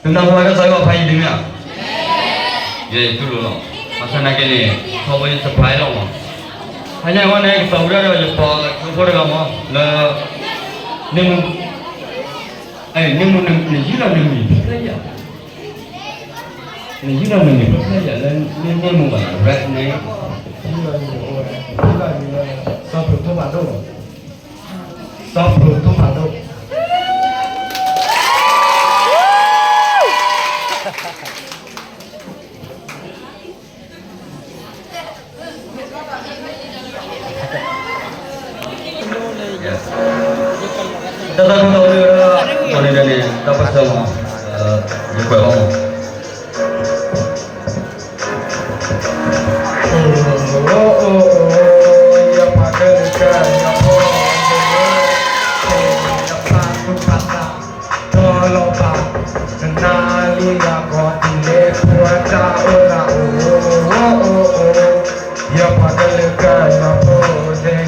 tentang keluarga saya apa ini ya? Ya itu loh. Masa nak ni, kau boleh surprise loh. Hanya orang yang tahu dia aja pak, kamu, lah, nemu ni jiran nemu, ya. Ni jiran nemu, ya. Dan nemu mana? Red ni. Sopro tomato. Kita tahu mana ni, dapat semua, juga kamu. Ya pakai dekat, ya tolong pak, kenali aku pilih kuasa orang. Ya pakai dekat, ya boleh.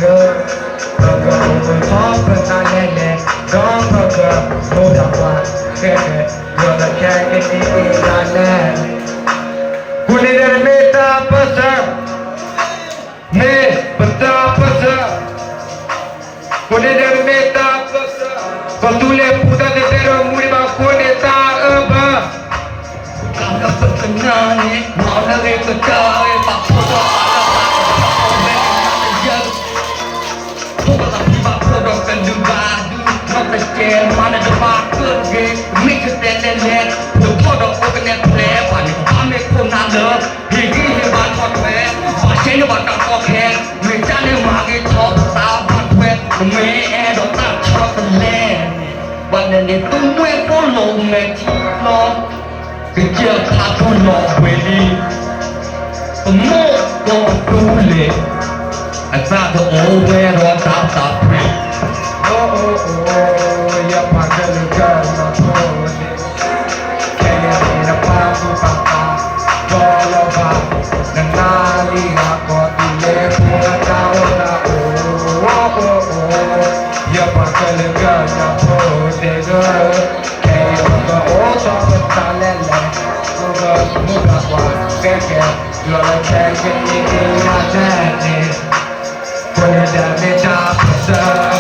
Agak top penanya, dong agak mudah pak, kene, jodoh kene ini jalan. Kuliner meta pasar, me betapa pasar. Kuliner meta pasar, patule puda de tero muri ba kone ta aba. Kau berkenan ni, mau lagi kecai, pak puda ada pak, mana depan kerja, mix dan net, produk organ plan, kami pun ada, higi hebat konven, pasien batang koken, mereka ni magi top sahabat wet, mereka tak chocolate, pada ni tumwe follow meti long, kerja katu long beli, semua boleh, asal tu over orang tak pray. Ya pakai legal boleh. Kaya ni pasu papa, kalau bang kenali aku pilih buat tahu tak. Ya pakai legal boleh. Kaya muka otak bertalele, muka muka kuat keke, jualan keke ini ada ni. Boleh dah minta besar.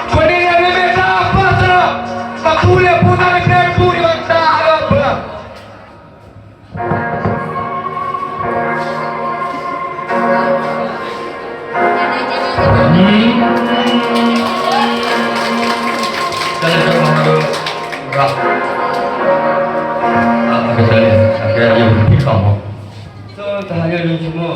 Quindi ne metà passa, ma pure puta ne pure vantare. Saya cuma ada rak. Apa saya? Saya yang di kamu. So, tanya ni cuma